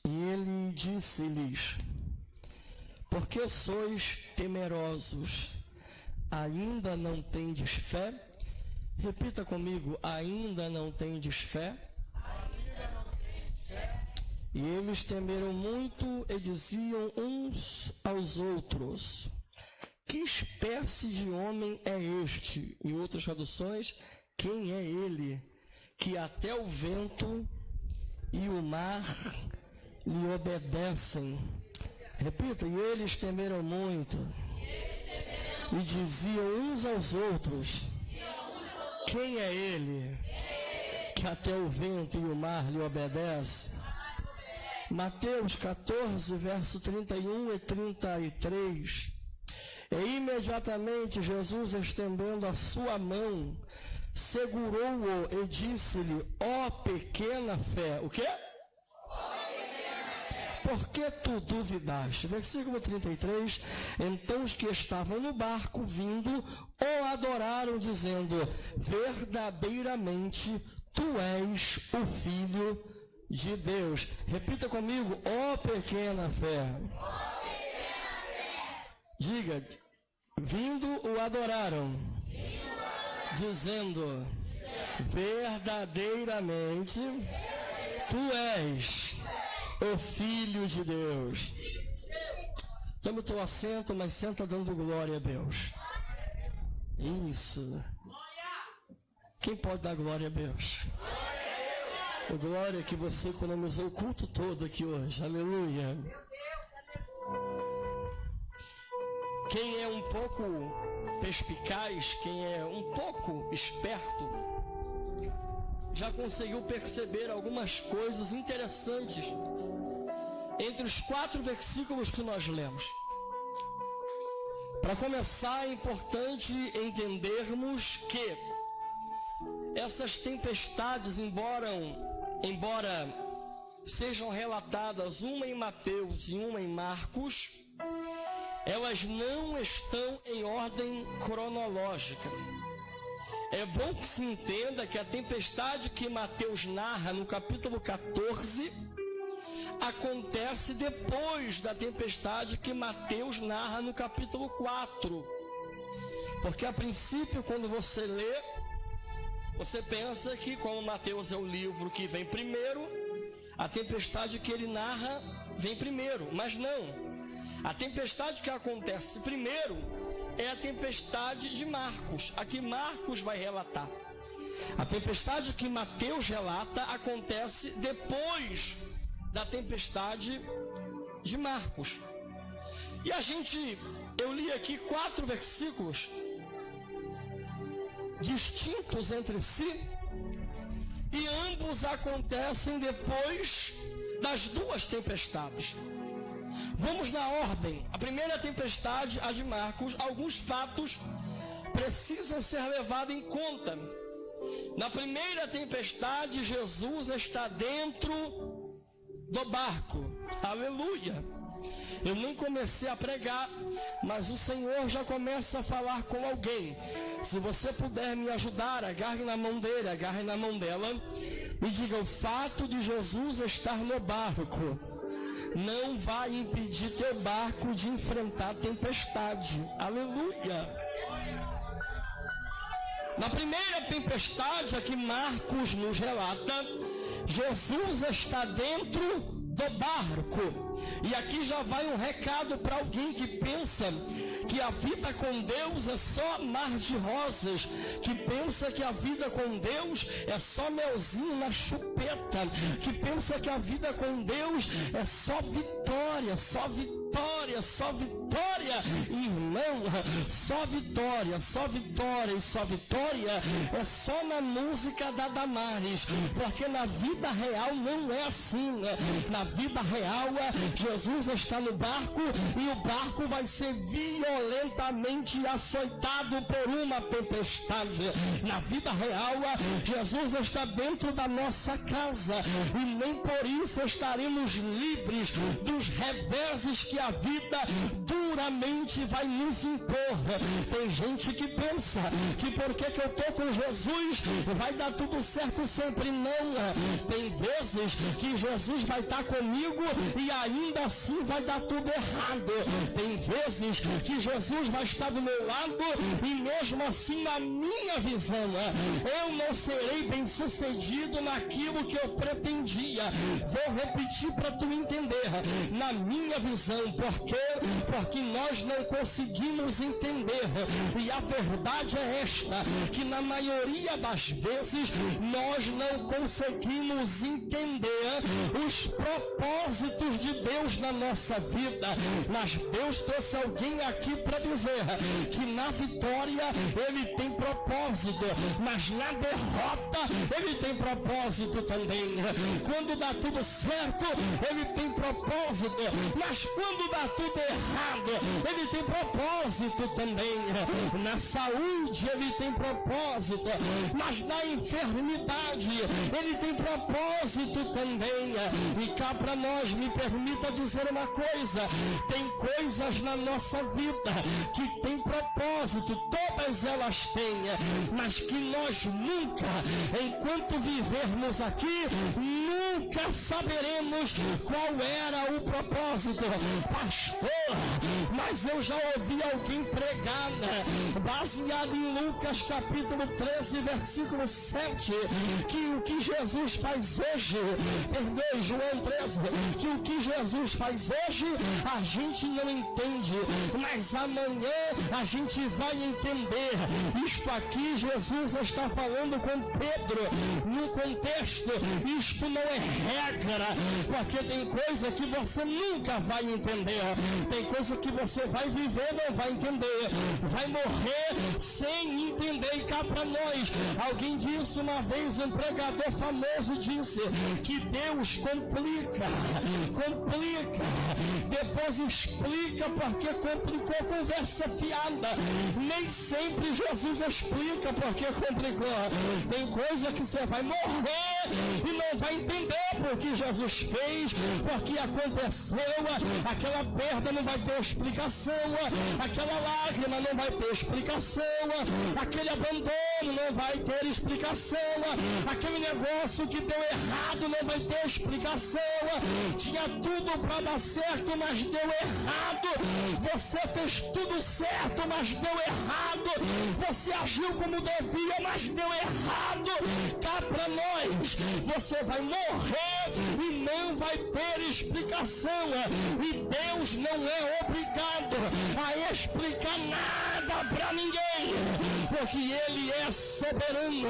E ele disse-lhes: por que sois temerosos? Ainda não tendes fé? Repita comigo: ainda não tendes fé? Ainda não tendes fé? E eles temeram muito e diziam uns aos outros: que espécie de homem é este? Em outras traduções, quem é ele, que até o vento e o mar lhe obedecem? Repita: e eles temeram muito e diziam uns aos outros: quem é ele, que até o vento e o mar lhe obedecem? Mateus 14, verso 31 e 33. E imediatamente Jesus, estendendo a sua mão, segurou-o e disse-lhe: ó pequena fé. O quê? Por que tu duvidaste? Versículo 33. Então os que estavam no barco vindo o adoraram, dizendo: verdadeiramente tu és o Filho de Deus. Repita comigo: ó pequena fé. Diga: vindo o adoraram, dizendo: verdadeiramente tu és o Filho de Deus. Tome o teu assento, mas senta dando glória a Deus. Isso. Quem pode dar glória a Deus? A glória que você economizou o culto todo aqui hoje. Aleluia. Quem é um pouco perspicaz, quem é um pouco esperto, já conseguiu perceber algumas coisas interessantes entre os 4 versículos que nós lemos. Para começar, é importante entendermos que essas tempestades, embora sejam relatadas uma em Mateus e uma em Marcos, elas não estão em ordem cronológica. É bom que se entenda que a tempestade que Mateus narra no capítulo 14 acontece depois da tempestade que Mateus narra no capítulo 4. Porque a princípio, quando você lê, você pensa que, como Mateus é o livro que vem primeiro, a tempestade que ele narra vem primeiro. Mas não. A tempestade que acontece primeiro é a tempestade de Marcos, a que Marcos vai relatar. A tempestade que Mateus relata acontece depois da tempestade de Marcos. E eu li aqui 4 versículos distintos entre si, e ambos acontecem depois das 2 tempestades. Vamos na ordem. A primeira tempestade, a de Marcos. Alguns fatos precisam ser levados em conta. Na primeira tempestade, Jesus está dentro do barco. Aleluia. Eu nem comecei a pregar, mas o Senhor já começa a falar com alguém. Se você puder me ajudar, agarre na mão dele, agarre na mão dela e diga: o fato de Jesus estar no barco não vai impedir teu barco de enfrentar a tempestade. Aleluia. Na primeira tempestade, a que Marcos nos relata, Jesus está dentro do barco. E aqui já vai um recado para alguém que pensa que a vida com Deus é só mar de rosas, que pensa que a vida com Deus é só melzinho na chupeta, que pensa que a vida com Deus é só vitória, só vitória, só vitória. Irmão, só vitória, só vitória e só vitória é só na música da Damares, porque na vida real não é assim. Na vida real, Jesus está no barco e o barco vai ser violentamente açoitado por uma tempestade. Na vida real, Jesus está dentro da nossa casa e nem por isso estaremos livres dos reveses que a vida duramente vai nos impor. Tem gente que pensa que porque que eu estou com Jesus vai dar tudo certo sempre. Não. Tem vezes vezes que Jesus vai estar comigo e ainda assim vai dar tudo errado. Tem vezes que Jesus vai estar do meu lado e mesmo assim, na minha visão, eu não serei bem sucedido naquilo que eu pretendia. Vou repetir para tu entender. Na minha visão, por quê? Porque nós não conseguimos entender. E a verdade é esta, que na maioria das vezes nós não conseguimos entender os propósitos de Deus na nossa vida. Mas Deus trouxe alguém aqui para dizer que na vitória Ele tem propósito, mas na derrota Ele tem propósito também. Quando dá tudo certo, Ele tem propósito, mas quando dá tudo errado, Ele tem propósito também. Na saúde Ele tem propósito, mas na enfermidade Ele tem propósito também. E cá para nós, me permita dizer uma coisa: tem coisas na nossa vida que tem propósito, todas elas têm, mas que nós nunca, enquanto vivermos aqui, nunca saberemos qual era o propósito. Pastor, mas eu já ouvi alguém pregar, baseado em Lucas capítulo 13, versículo 7, que o que Jesus faz hoje, perdoe, João 13, que o que Jesus faz hoje a gente não entende, mas amanhã a gente vai entender. Isto aqui Jesus está falando com Pedro no contexto. Isto não é regra, porque tem coisa que você nunca vai entender, tem coisa que você vai viver, não vai entender, vai morrer sem entender. E cá para nós, alguém disse uma vez, um pregador famoso disse que Deus complica, depois explica, porque complicou, conversa fiada. Nem sempre Jesus explica porque complicou. Tem coisa que você vai morrer e não vai entender porque Jesus fez, porque aconteceu. Aquela perda não vai ter explicação, aquela lágrima não vai ter explicação, aquele abandono não vai ter explicação, aquele negócio que deu errado não vai ter explicação. Tinha tudo para dar certo, mas deu errado. Você fez tudo certo, mas deu errado. Você agiu como devia, mas deu errado. Cá para nós, você vai morrer e não vai ter explicação. E Deus não é obrigado a explicar nada para ninguém, porque Ele é soberano.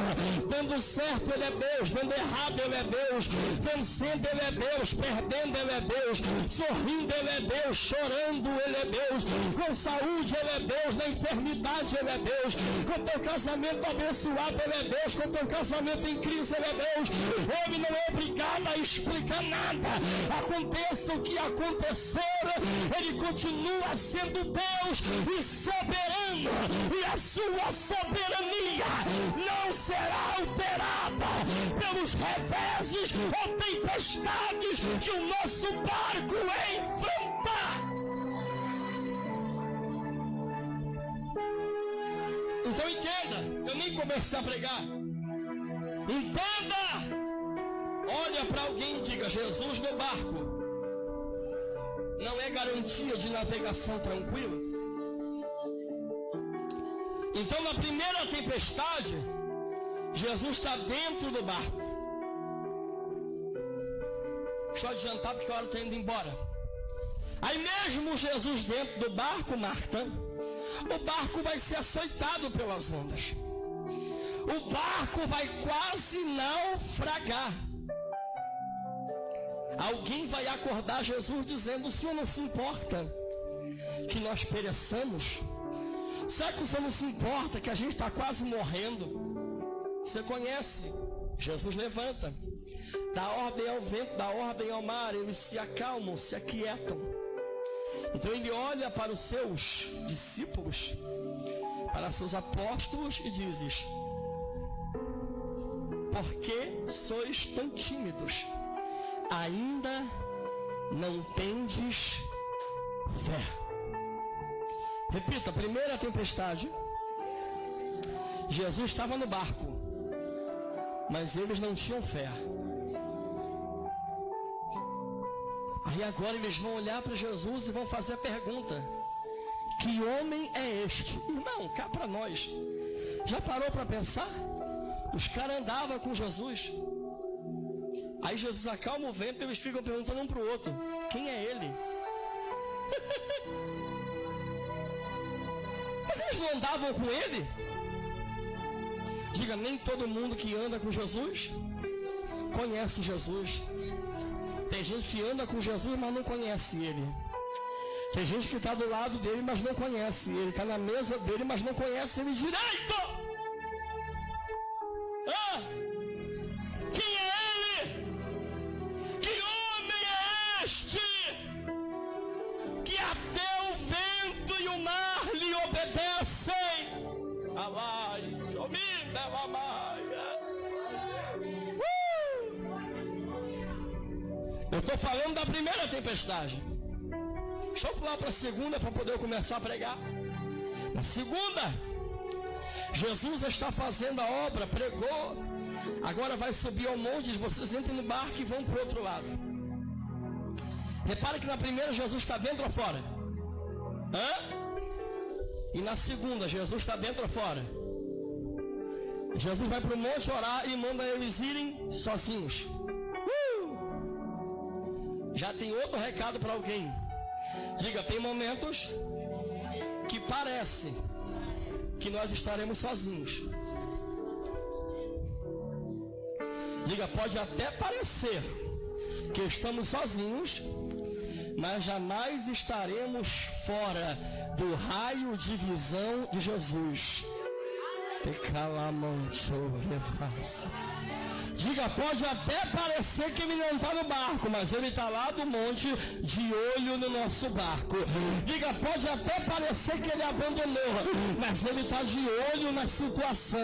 Dando certo Ele é Deus, dando errado Ele é Deus, vencendo Ele é Deus, perdendo Ele é Deus, sorrindo Ele é Deus, chorando Ele é Deus, com saúde Ele é Deus, na enfermidade Ele é Deus, com teu casamento abençoado Ele é Deus, com teu casamento em Cristo Ele é Deus. Ele não é obrigado a explicar nada. Aconteça o que acontecer, Ele continua sendo Deus e soberano, e a sua soberania não será alterada pelos reveses ou tempestades que o nosso barco enfrenta. Então entenda, eu nem comecei a pregar. Entenda, olha para alguém e diga: Jesus no barco não é garantia de navegação tranquila. Então na primeira tempestade, Jesus está dentro do barco. Deixa eu adiantar porque a hora está indo embora. Aí mesmo Jesus dentro do barco, Marta, o barco vai ser açoitado pelas ondas. O barco vai quase naufragar. Alguém vai acordar Jesus dizendo: o Senhor não se importa que nós pereçamos? Será que o Senhor não se importa que a gente está quase morrendo? Você conhece? Jesus levanta, dá ordem ao vento, dá ordem ao mar, eles se acalmam, se aquietam. Então ele olha para os seus discípulos, para seus apóstolos e diz: por que sois tão tímidos? Ainda não tendes fé. Repita, primeira tempestade, Jesus estava no barco, mas eles não tinham fé. Aí agora eles vão olhar para Jesus e vão fazer a pergunta: que homem é este? Irmão, cá para nós. Já parou para pensar? Os caras andavam com Jesus. Aí Jesus acalma o vento e eles ficam perguntando um para o outro: quem é ele? Mas eles não andavam com ele? Diga, nem todo mundo que anda com Jesus conhece Jesus. Tem gente que anda com Jesus, mas não conhece ele. Tem gente que está do lado dele, mas não conhece ele. Está na mesa dele, mas não conhece ele direito. Ah! Quem é ele? Que homem é este? Que até o vento e o mar lhe obedecem. Alai, chomida, mamaia. Eu estou falando da primeira tempestade. Deixa eu pular para a segunda para poder começar a pregar. Na segunda, Jesus está fazendo a obra, pregou. Agora vai subir ao monte, vocês entrem no barco e vão para o outro lado. Repare que na primeira Jesus está dentro ou fora? Hã? E na segunda, Jesus está dentro ou fora? Jesus vai para o monte orar e manda eles irem sozinhos. Já tem outro recado para alguém. Diga, tem momentos que parece que nós estaremos sozinhos. Diga, pode até parecer que estamos sozinhos, mas jamais estaremos fora do raio de visão de Jesus. Diga, pode até parecer que ele não está no barco, mas ele está lá do monte de olho no nosso barco. Diga, pode até parecer que ele abandonou, mas ele está de olho na situação.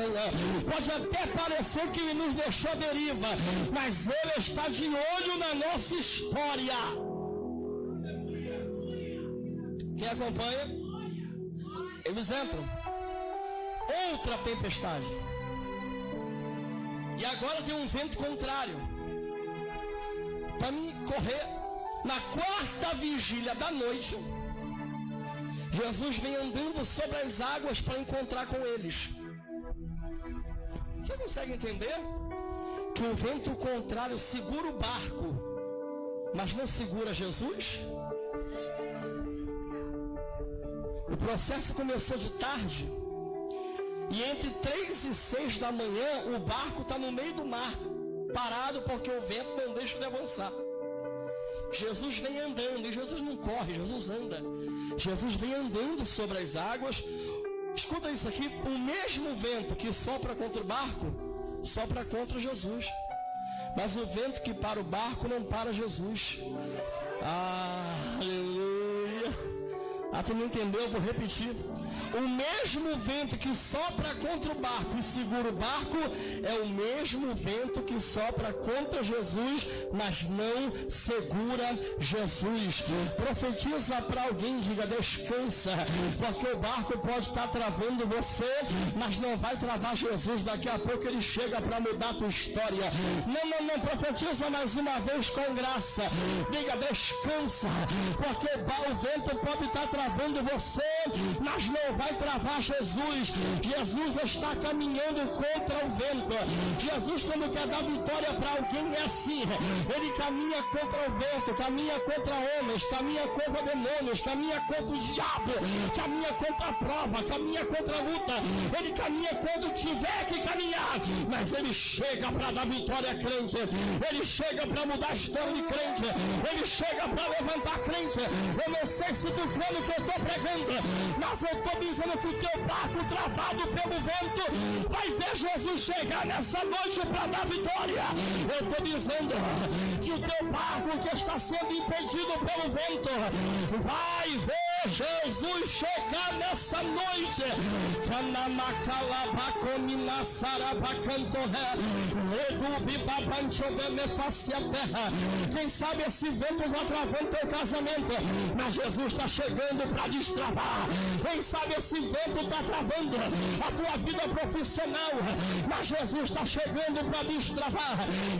Pode até parecer que ele nos deixou à deriva, mas ele está de olho na nossa história. Quem acompanha? Eles entram. Outra tempestade. E agora tem um vento contrário. Para mim correr, na quarta vigília da noite, Jesus vem andando sobre as águas para encontrar com eles. Você consegue entender? Que o vento contrário segura o barco, mas não segura Jesus? O processo começou de tarde. E entre 3 e 6 da manhã, o barco está no meio do mar, parado porque o vento não deixa de avançar. Jesus vem andando, e Jesus não corre, Jesus anda. Jesus vem andando sobre as águas. Escuta isso aqui, o mesmo vento que sopra contra o barco, sopra contra Jesus. Mas o vento que para o barco não para Jesus. Aleluia. Tu não entendeu? Eu vou repetir. O mesmo vento que sopra contra o barco e segura o barco é o mesmo vento que sopra contra Jesus, mas não segura Jesus. Profetiza para alguém, diga, descansa, porque o barco pode estar travando você, mas não vai travar Jesus. Daqui a pouco ele chega para mudar a tua história. Não, profetiza mais uma vez com graça. Diga, descansa, porque o vento pode estar travando você, mas não vai travar Jesus. Jesus está caminhando contra o vento. Jesus, quando quer dar vitória para alguém, é assim. Ele caminha contra o vento, caminha contra homens, caminha contra demônios, caminha contra o diabo, caminha contra a prova, caminha contra a luta. Ele caminha quando tiver que caminhar, mas ele chega para dar vitória a crente. Ele chega para mudar a história de crente. Ele chega para levantar crente. Eu não sei se tu crê no que eu estou pregando, mas eu estou dizendo que o teu barco travado pelo vento vai ver Jesus chegar nessa noite para dar vitória. Eu estou dizendo que o teu barco que está sendo impedido pelo vento vai ver Jesus chegar nessa noite, quem sabe esse vento vai travando teu casamento, mas Jesus está chegando para destravar. Quem sabe esse vento está travando a tua vida profissional, mas Jesus está chegando para destravar.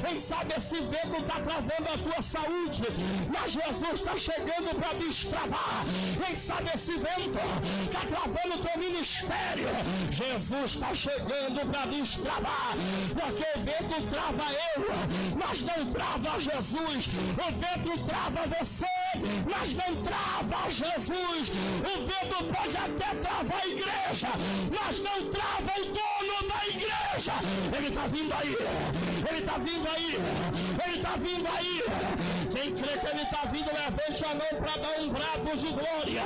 Quem sabe esse vento está travando a tua saúde, mas Jesus está chegando para destravar. Quem sabe esse vento está travando o teu ministério, Jesus está chegando para destravar. Porque o vento trava eu, mas não trava Jesus. O vento trava você, mas não trava Jesus. O vento pode até travar a igreja, mas não trava o dono da igreja. Ele está vindo aí, ele está vindo aí, ele está vindo aí. Quem crê que ele está vindo, levante a mão para dar um brado de glória.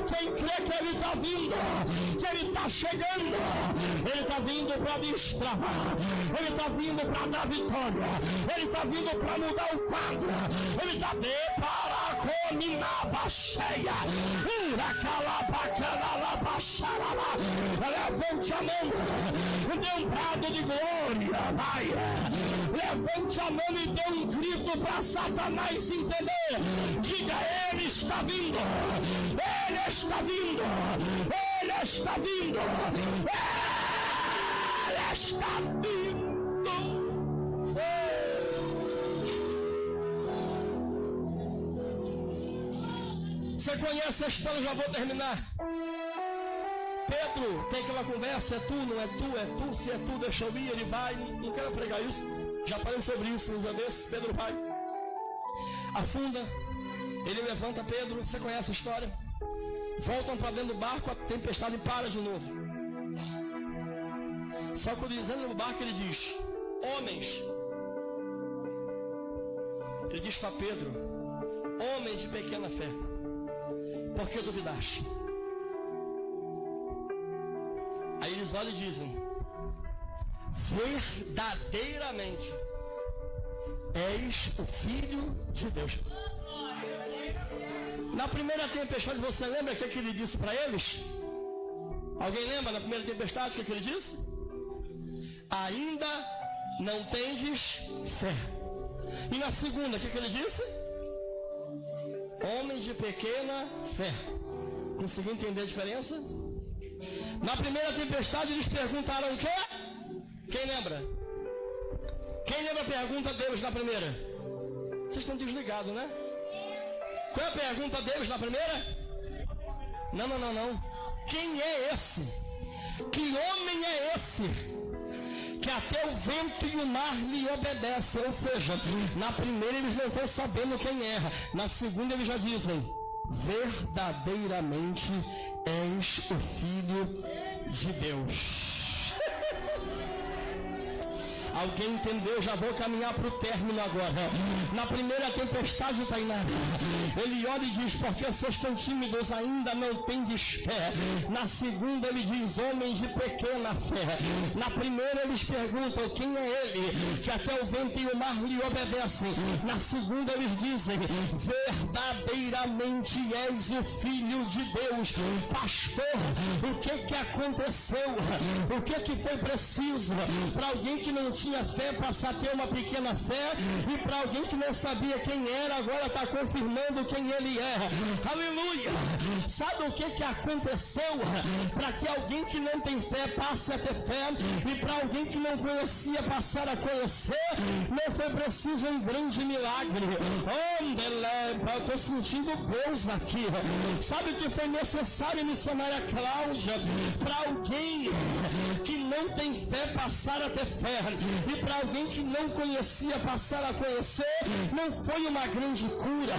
Quem crê que ele está vindo, que ele está chegando, ele está vindo para destravar, ele está vindo para dar vitória, ele está vindo para mudar o quadro, ele está de para cominaba cheia, levante a mão, dê um brado de glória, vai, levante a mão e dê um grito para Satanás entender. Diga: ele está vindo, ele está vindo, ele está vindo, ele está vindo. Você conhece a história, já vou terminar. Pedro tem aquela conversa: é tu, não é tu, é tu, se é tu, deixa eu ir. Ele vai, não quero pregar isso, já falei sobre isso um dia desse. Pedro vai, afunda, ele levanta Pedro, você conhece a história. Voltam para dentro do barco, a tempestade para de novo. Só que quando eles entram no barco, ele diz: homens, ele diz para Pedro: homem de pequena fé, por que duvidaste? Aí eles olham e dizem: verdadeiramente és o Filho de Deus. Na primeira tempestade, você lembra o que ele disse para eles? Alguém lembra na primeira tempestade o que ele disse? Ainda não tendes fé. E na segunda, o que ele disse? Homem de pequena fé. Conseguiu entender a diferença? Na primeira tempestade eles perguntaram o quê? Quem lembra? Quem lembra a pergunta deles na primeira? Vocês estão desligados, né? Qual é a pergunta deles na primeira? Não. Quem é esse? Que homem é esse? Que até o vento e o mar lhe obedecem. Ou seja, na primeira eles não estão sabendo quem é. Na segunda eles já dizem: verdadeiramente és o Filho de Deus. Alguém entendeu? Já vou caminhar para o término agora. Na primeira tempestade, Tainá, ele olha e diz: porque vocês estão tímidos, ainda não tendes fé. Na segunda ele diz: homem de pequena fé. Na primeira eles perguntam: quem é ele? Que até o vento e o mar lhe obedecem. Na segunda eles dizem: verdadeiramente és o Filho de Deus. Pastor, o que aconteceu? O que foi preciso para alguém que não tinha fé passar a ter uma pequena fé, e para alguém que não sabia quem era, agora está confirmando quem ele é? Aleluia! Sabe o que aconteceu para que alguém que não tem fé passe a ter fé, e para alguém que não conhecia passar a conhecer? Não foi preciso um grande milagre. Eu estou sentindo Deus aqui. Sabe o que foi necessário, missionária Cláudia? Para alguém que não tem fé passar a ter fé, e para alguém que não conhecia passar a conhecer, não foi uma grande cura.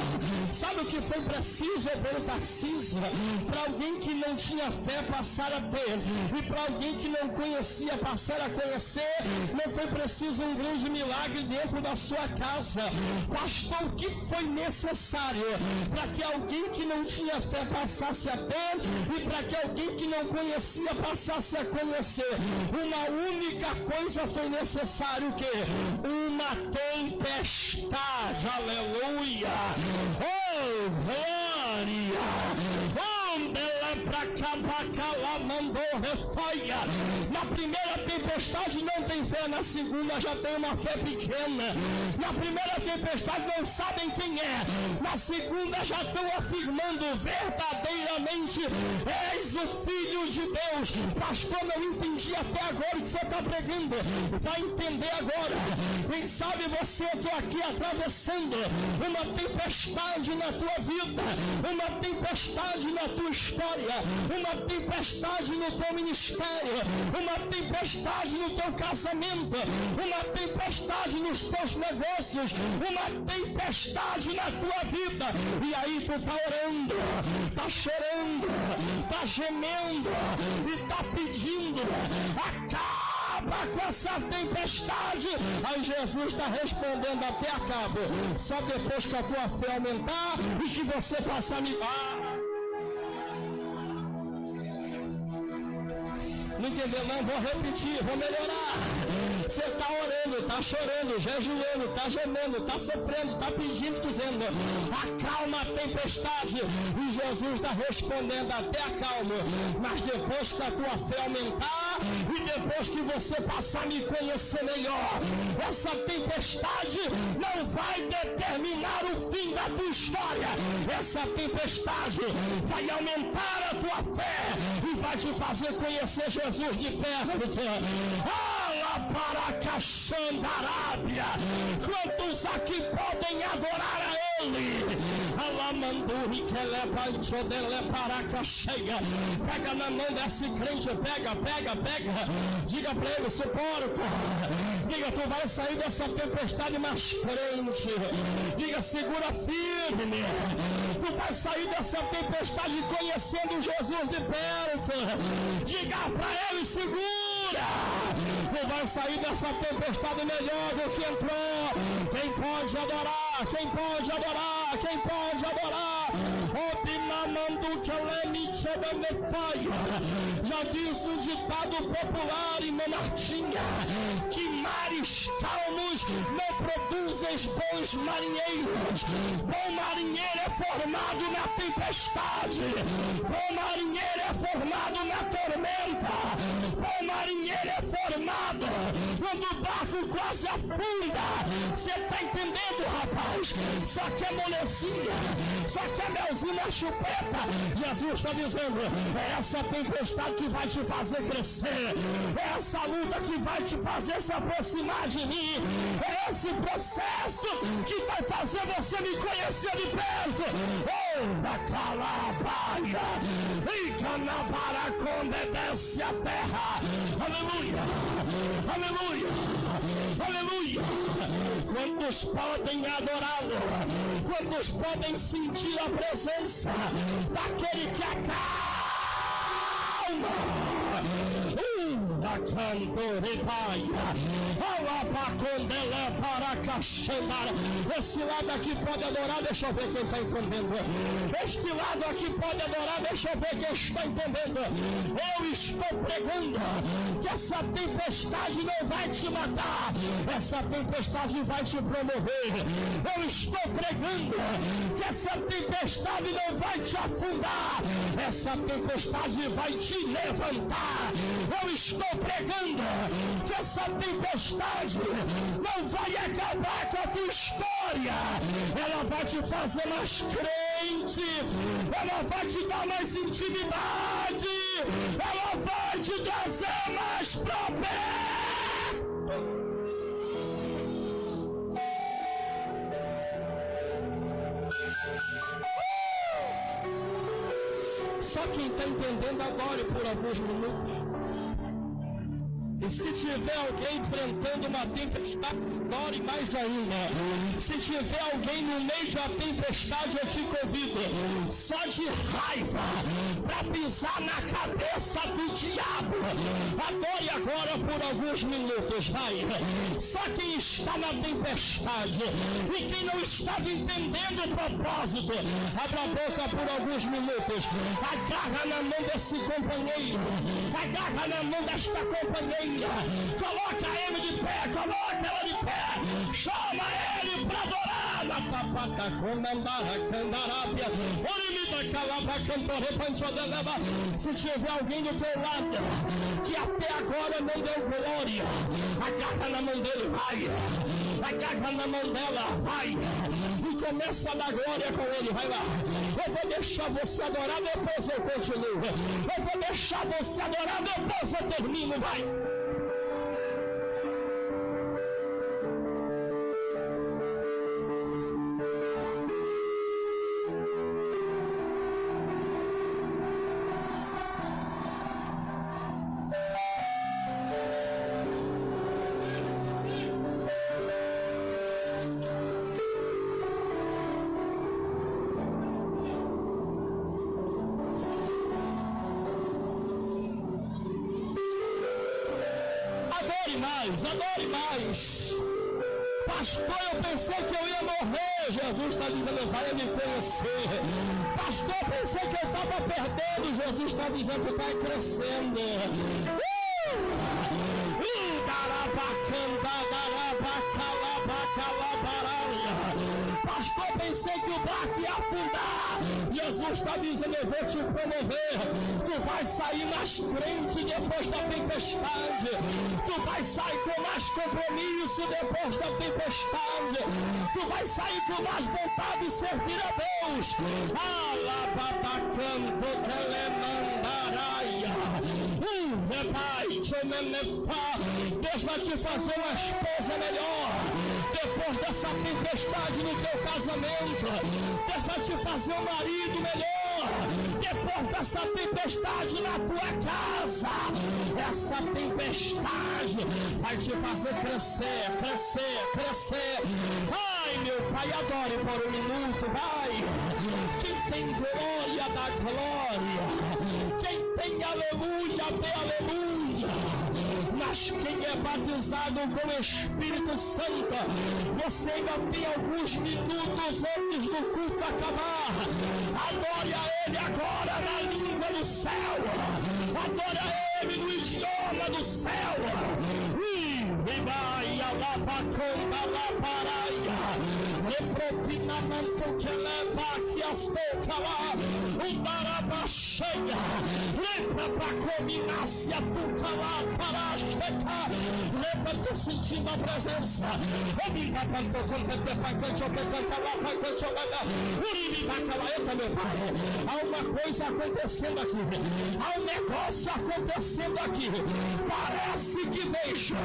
Sabe o que foi preciso, Hebreu Tarcísio? Para alguém que não tinha fé passar a ter, e para alguém que não conhecia passar a conhecer, não foi preciso um grande milagre dentro da sua casa. Pastor, o que foi necessário para que alguém que não tinha fé passasse a ter, e para que alguém que não conhecia passasse a conhecer? Uma única coisa foi necessário: o quê? Uma tempestade. Aleluia! Oh, glória! Oh, Na primeira tempestade não tem fé, na segunda já tem uma fé pequena. Na primeira tempestade não sabem quem é, na segunda já estão afirmando verdadeiramente és o Filho de Deus. Pastor, não entendi até agora o que você está pregando. Vai entender agora. Quem sabe você, eu estou aqui atravessando uma tempestade na tua vida, uma tempestade na tua história, uma tempestade no teu ministério, uma tempestade no teu casamento, uma tempestade nos teus negócios, uma tempestade na tua vida. E aí tu está orando, está chorando, está gemendo e está pedindo: acaba com essa tempestade. Aí Jesus está respondendo: até acabo, só depois que a tua fé aumentar e que você passar a me dar. Não entendeu não? Vou repetir, vou melhorar. Você está orando, está chorando, jejuando, está gemendo, está sofrendo, está pedindo, dizendo: acalma a tempestade. E Jesus está respondendo: até acalmo, mas depois que a tua fé aumentar e depois que você passar a me conhecer melhor, essa tempestade não vai determinar o fim da tua história. Essa tempestade vai aumentar a tua fé e vai te fazer conhecer Jesus de perto. Arábia. Quantos aqui podem adorar a Ele? Pega na mão desse crente, pega. Diga para ele: suporta. Diga, tu vai sair dessa tempestade mais crente. Diga, segura firme. Tu vai sair dessa tempestade conhecendo Jesus de perto. Diga para ele: segura. Tu vai sair dessa tempestade melhor do que entrou. Quem pode adorar? Quem pode adorar? Quem pode adorar? Já disse um ditado popular em Monartinha que mares calmos não produzem bons marinheiros. Bom marinheiro é formado na tempestade. Bom marinheiro é formado na tormenta. Bom marinheiro é formado quando o barco quase afunda. Você está entendendo, rapaz? Só que é molecinha, só que é melzinho na chupeta. Jesus está dizendo: é essa tempestade que vai te fazer crescer, é essa luta que vai te fazer se aproximar de mim, é esse processo que vai fazer você me conhecer de perto. Na calabaia e canabara desce a terra. Aleluia, aleluia, aleluia. Quantos podem adorá-lo? Quantos podem sentir a presença daquele que acalma? A cantorepaia, esse lado aqui pode adorar, deixa eu ver quem está entendendo. Este lado aqui pode adorar, deixa eu ver quem está entendendo. Eu estou pregando que essa tempestade não vai te matar, essa tempestade vai te promover. Eu estou pregando que essa tempestade não vai te afundar, essa tempestade vai te levantar. Eu estou pregando que essa tempestade não vai acabar com a tua história, ela vai te fazer mais crente, ela vai te dar mais intimidade, ela vai te trazer mais pra perto. Só quem está entendendo agora por alguns minutos. E se tiver alguém enfrentando uma tempestade, adore mais ainda. Se tiver alguém no meio da tempestade, eu te convido, só de raiva, para pisar na cabeça do diabo. Adore agora por alguns minutos, vai. Só quem está na tempestade e quem não estava entendendo o propósito, abra a boca por alguns minutos. Agarra na mão desse companheiro, agarra na mão desta companheira. Coloca ele de pé, coloca ela de pé. Chama ele para adorar. Se tiver alguém do teu lado que até agora não deu glória, agarra na mão dele, vai. Agarra na mão dela, vai. E começa a dar glória com ele, vai lá. Eu vou deixar você adorar, depois eu continuo. Eu vou deixar você adorar, depois eu termino, vai. Adore mais. Pastor, eu pensei que eu ia morrer. Jesus está dizendo, vai me conhecer. Pastor, eu pensei que eu estava perdendo. Jesus está dizendo, tu vai crescendo. Pastor, pensei que o barco ia afundar. Jesus está dizendo, eu vou te promover. Tu vai sair mais crente depois da tempestade. Tu vai sair com mais compromisso depois da tempestade. Tu vai sair com mais vontade de servir a Deus. Alababacanto telemandaraia. Deus vai te fazer uma esposa melhor. Depois dessa tempestade no teu casamento, Deus vai te fazer um marido melhor. Depois dessa tempestade na tua casa, essa tempestade vai te fazer crescer, crescer, crescer. Ai, meu Pai, adore por um minuto, vai. Quem tem glória, dá glória. Quem tem aleluia, dê aleluia. Mas quem é batizado com o Espírito Santo, você ainda tem alguns minutos antes do culto acabar. Adore a Ele agora na língua do céu. Adore a Ele no idioma do céu. Repropinamento que leva que as toca lá. Cheia, lembra pra cominácia, tu lá para checar, lembra tu sentindo a presença, eita meu Pai, há uma coisa acontecendo aqui, há um negócio acontecendo aqui, parece que vejo,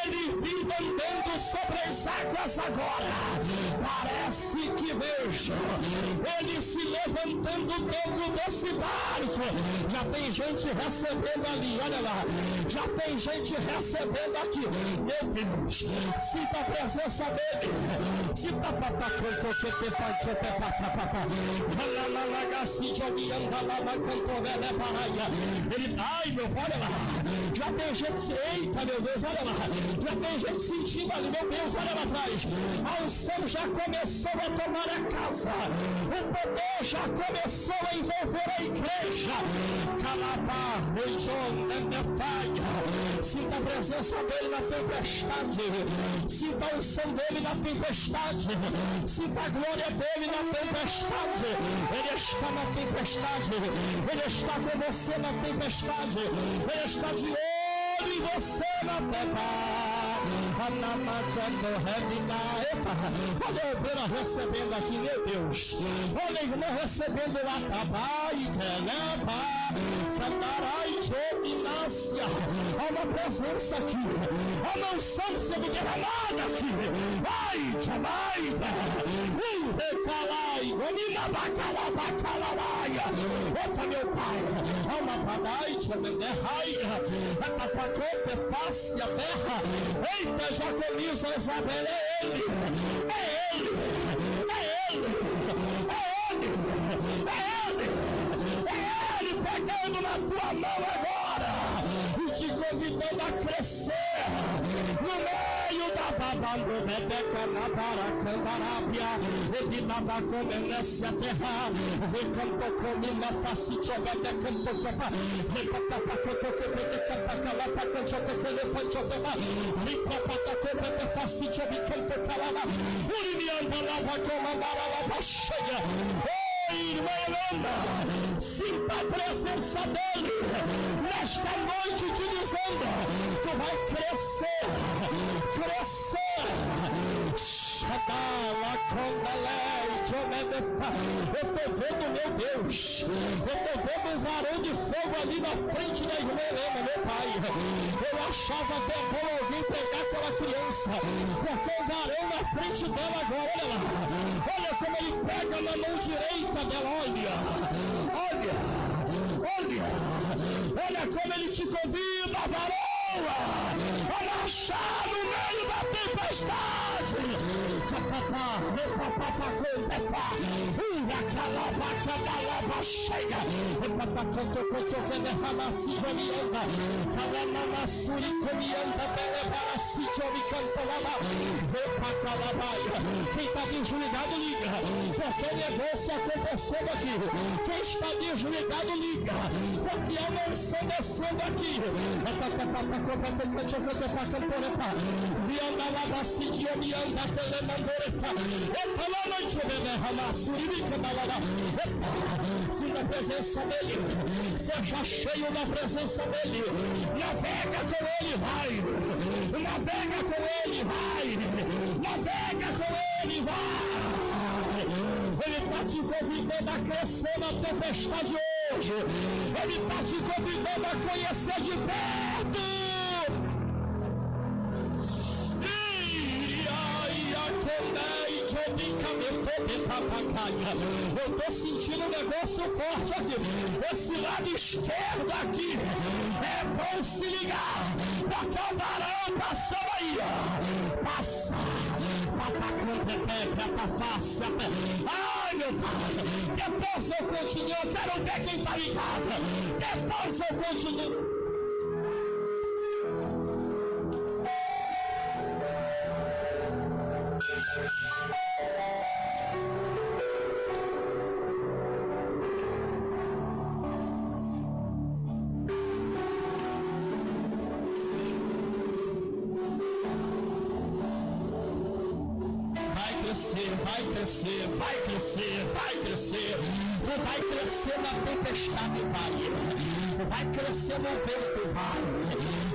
ele vindo andando sobre as águas agora, parece que vejo, ele se levantando dentro desse barco. Já tem gente recebendo ali, olha lá. Já tem gente recebendo aqui. Meu Deus, sinta a presença dele. Sinta a papacanto que te pode papapá. Ele, ai meu pai, olha lá. Já tem gente, eita meu Deus, olha lá. Já tem gente sentindo ali, meu Deus, olha lá atrás. A unção já começou a tomar a casa. O poder já começou a envolver a igreja. Calabá, região, Nendefaia. Sinta a presença dele na tempestade. Sinta a unção dele na tempestade. Sinta a glória dele na tempestade. Ele está na tempestade. Ele está com você na tempestade. Ele está de olho em você na tempestade. Olha a obreira recebendo aqui, meu Deus. Olha a irmã recebendo lá, tabai, teleba, candarai, dominácia. Há uma presença aqui. Há uma unção sendo derramada aqui. Ai, jamaica. Recalai, gominabacalabacalaraia. Eita, meu Pai. Há uma padai, temenderraia. Eita, pacote, face a terra. Eita, Jacobisa, Isabel, é ele, é ele, é ele, é ele, é ele, é ele pegando na tua mão agora e te convidando a crescer no meio da Rabando Bebeca na Baracandarabia, Edinaba Comenecia Terra, Recanto como uma facite, Bebecanto Capa, Repatapacoto Bebeca Calapa, Canchote Panchotema, Ripapataco Bebe Facite, Bicanto Calama, Urinianda Lava Comandara Lava Cheia. Irmã Yolanda, sinta a presença dele nesta noite te dizendo: tu vai crescer, eu estou vendo, meu Deus, eu estou vendo um varão de fogo ali na frente da irmã Helena, meu pai. Eu achava até bom alguém pegar aquela criança, porque o varão na frente dela agora, olha lá, olha como ele pega na mão direita dela, olha como ele te convida, varão, a marchar no meio da tempestade. Quem está desligado, liga, porque o negócio acontecendo aqui. Quem está desligado, liga, porque a unção descendo aqui. Sinta a presença dele, seja cheio da presença dele, navega com ele, vai, navega com ele, vai, navega com ele, vai. Ele está te convidando a crescer na tempestade hoje, ele está te convidando a conhecer de perto. Eu estou sentindo um negócio forte aqui. Esse lado esquerdo aqui é bom se ligar, porque o varão passou aí, passa, ai meu pai, depois eu continuo, eu quero ver quem está ligado, depois eu continuo. Vai crescer, tu vai crescer na tempestade, vai crescer no vento,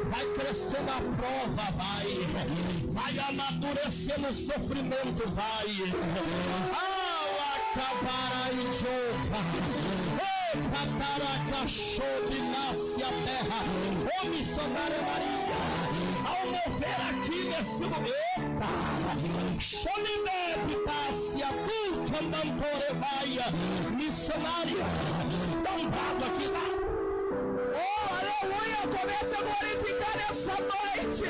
vai crescer na prova, vai amadurecer no sofrimento, ao acabar em Jova, Pataracachou, nasce a terra, missionária Maria, ao meu ver aqui nesse momento, Xolidepitasse, adulta, Mantorebaia, missionária, dá um brado aqui, oh, aleluia, comece a glorificar nessa noite.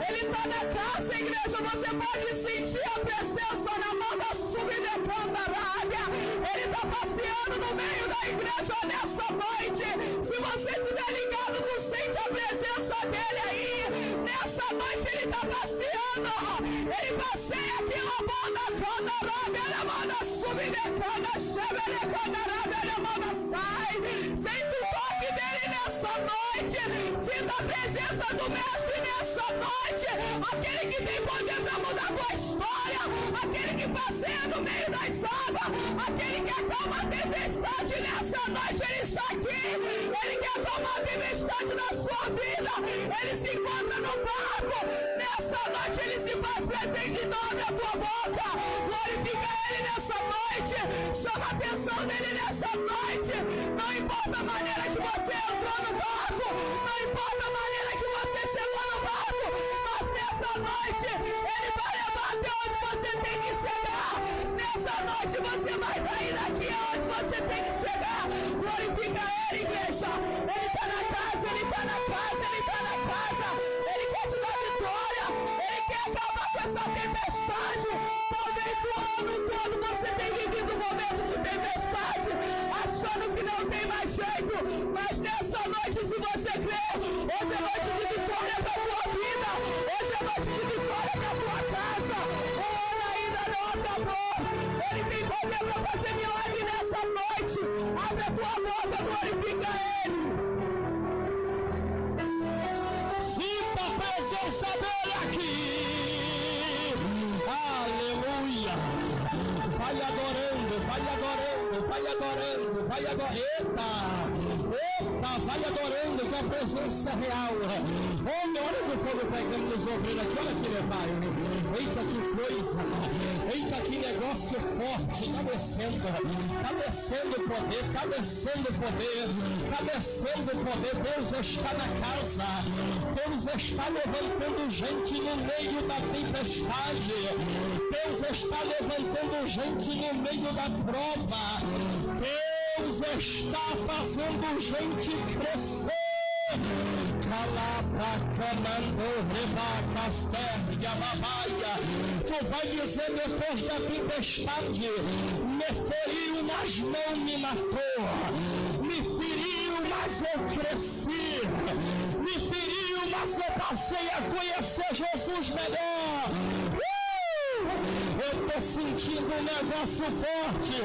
Ele está na casa, igreja, você pode sentir a presença na mão da Subdecandarábia. Ele está passeando no meio da igreja nessa noite. Se você estiver ligado, tu sente a presença dele aí. Nessa noite ele está passeando. Ele passeia aqui na mão da Candarábia. Ele manda Subdecanda, Xebedecandarábia, ele manda sai. Sente o toque dele nessa noite. Sinta a presença do mestre nessa noite. Aquele que tem poder para mudar a tua história. Aquele que passeia no meio das águas. Aquele que acalma a tempestade nessa noite. Ele está aqui. Ele quer acalmar a tempestade na sua vida. Ele se encontra no barco. Nessa noite ele se faz presente e abre a tua boca. Glorifica ele nessa noite. Chama a atenção dele nessa noite. Não importa a maneira que você entrou no barco. Não importa a maneira que você chegou no barco. Mas nessa noite ele vai levar até onde você tem que chegar. Nessa noite você vai sair daqui aonde você tem que chegar. Glorifica ele, igreja. Ele está na casa, ele está na casa, ele está na casa. Ele quer te dar vitória. Ele quer acabar com essa tempestade. Talvez o ano todo você tenha vivido um momento de tempestade, achando que não tem mais jeito. Mas nessa noite, se você crer, hoje é noite vai adorando, vai adorando, vai adorando, vai adorando. Eita, vai adorando, que a presença é real. Olha que o fogo pegando nos obreiros aqui, olha aqui, meu pai. Eita, que coisa. Eita, que negócio forte. Está descendo o poder, está descendo o poder, está descendo o poder. Deus está na casa. Deus está levantando gente no meio da tempestade. Deus está levantando gente no meio da prova. Deus está fazendo gente crescer. Tu vai dizer depois da tempestade: me feriu, mas não me matou. Me feriu, mas eu cresci. Me feriu, mas eu passei a conhecer Jesus melhor. Eu estou sentindo um negócio forte.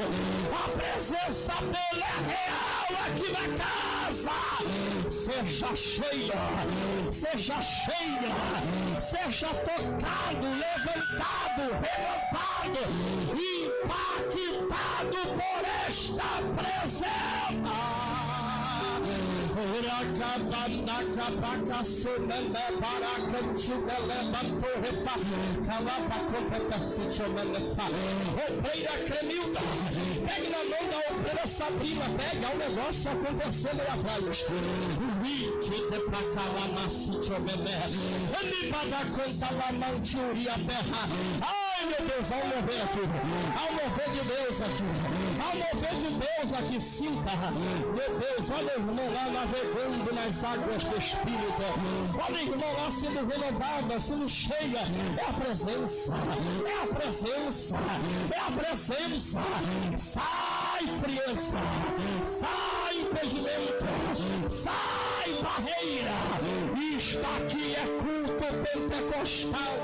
A presença dele é real aqui na casa. Seja cheia, seja cheia, seja tocado, levantado, renovado, impactado por esta presença. Obreira Cremilda, pegue na mão da obreira Sabrina, pega o negócio acontecendo aí atrás. Ai meu Deus, há um mover aqui, há um mover de Deus aqui, há um mover de Deus aqui. Sinta, meu Deus, olha o irmão lá navegando nas águas do Espírito, olha o irmão lá sendo renovada, sendo cheia. É a presença, é a presença, é a presença. Sai frieza, sai impedimento, sai barreira. Está aqui é culto pentecostal.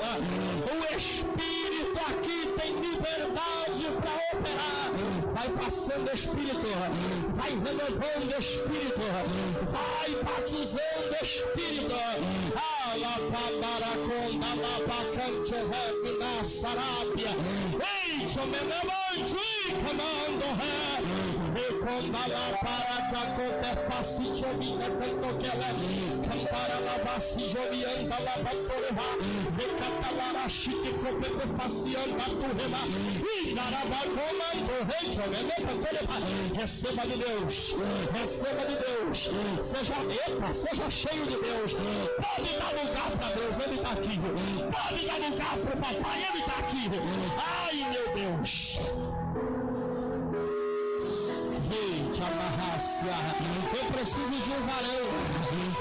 O Espírito aqui tem liberdade para operar. Vai passando Espírito, vai renovando Espírito, vai batizando Espírito. Alapabaraconda, labacante, rebina, sarábia. Ei, chomenemanji, comando, reconda lá para cacote, faci, jomina, cantoquele, cantara lá, vaci, jomianda, lá, vatoreba, recatalara, chique, copete, facianda, turreba, e daraba, comando, rei, jomene, cantoreba. Receba de Deus, receba de Deus, seja cheio de Deus. Pode dar lugar para Deus, Ele está aqui. Pode dar lugar para o papai, Ele está aqui. Ai, meu Deus. Gente, amarraça. Eu preciso de um varão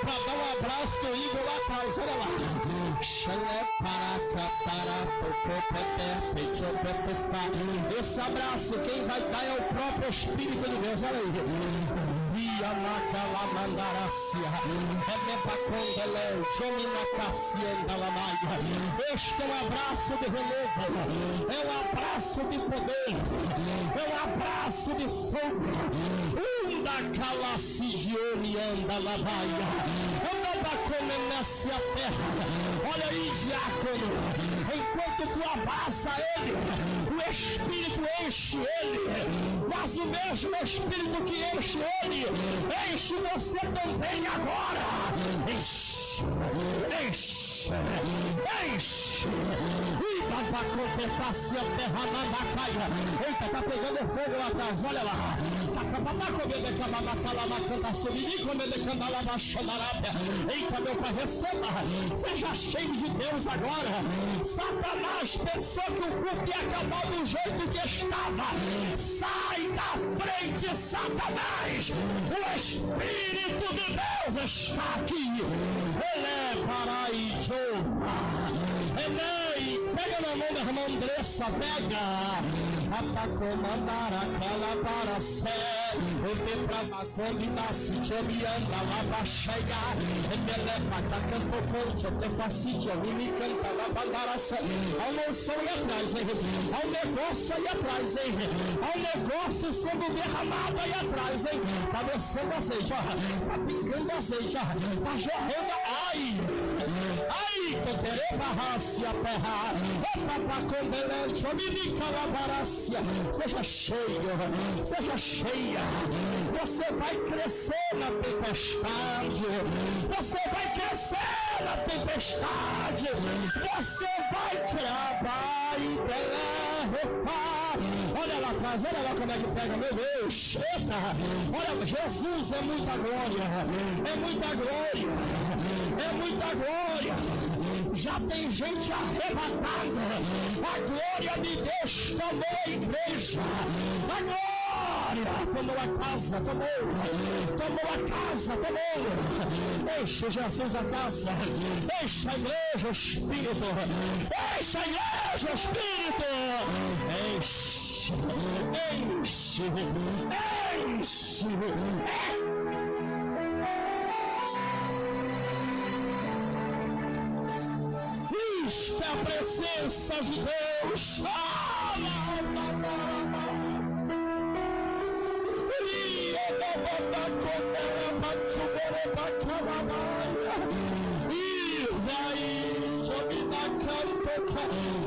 para dar um abraço do Igor lá atrás. Olha lá. Esse abraço quem vai dar é o próprio Espírito de Deus. Olha aí. Este é um abraço de relevo, é um abraço de poder, é um abraço de fogo. Anda lavaia, a terra. Olha aí, diácono, enquanto tu abraça ele, o Espírito enche ele, mas o mesmo Espírito que enche ele, enche você também agora. Enche, enche, enche. E babacote facia terra na caia. Eita, tá pegando fogo lá atrás, olha lá. Eita, meu pai, receba. Seja cheio de Deus agora. Satanás pensou que o culto ia acabar do jeito que estava. Sai da frente, Satanás. O Espírito de Deus está aqui. Ele é paraíso. Pega na mão da irmã Andressa, pega. A comandar aquela para ser. O Petrava convidar se jomianda lá para chegar. Emelepa, canto ponte, o tefacite, o me canta lá para dar a ser. Há um som aí atrás, hein? Há um negócio aí atrás, hein? Há um negócio sendo derramado aí atrás, hein? Tá descendo azeite, ó. Tá pingando azeite, ó. Tá jorrando. Ai! Ai, toterê! rebarrácia terra, papacondeleite, omilica lavarácia. Seja cheio, seja cheia. Você vai crescer na tempestade. Você vai crescer na tempestade. Você vai travar e refar. Olha lá atrás, olha lá como é que pega, meu Deus. Eita, olha, Jesus é muita glória. É muita glória. É muita glória. Já tem gente arrebatada. A glória de Deus tomou a igreja. A glória tomou a casa, tomou a casa, tomou. Enche Jesus a casa. Enche a igreja o Espírito. Enche a igreja o Espírito. Enche, enche, enche. Isto é a presença de Deus.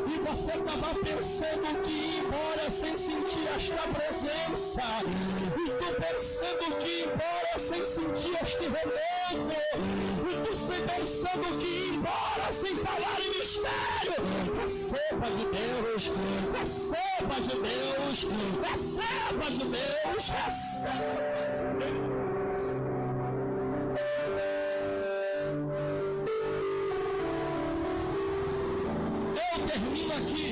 E você estava pensando que ia embora sem sentir esta presença. E tu pensando que ia embora sem sentir este renovo. E tu pensando que ia embora sem falar em mistério. Receba de Deus, receba de Deus, receba de Deus, receba de Deus. Termino aqui.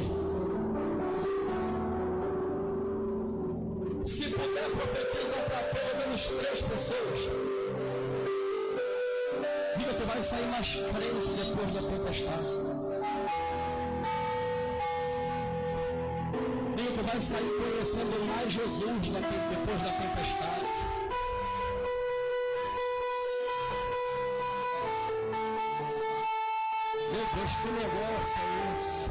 Se puder profetizar para pelo menos 3 pessoas, diga, tu vai sair mais crente depois da tempestade. Diga, tu vai sair conhecendo mais Jesus depois da tempestade. Meu Deus, que negócio é esse?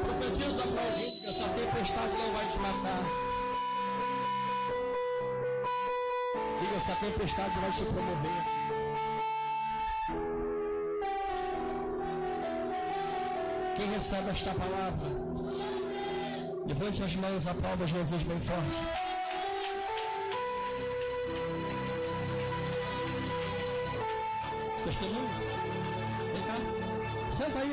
Profetiza para alguém que essa tempestade não vai te matar. Diga, essa tempestade vai te promover. Quem recebe esta palavra, levante as mãos, aplauda Jesus bem forte. Testemunho? Vem cá. Senta aí.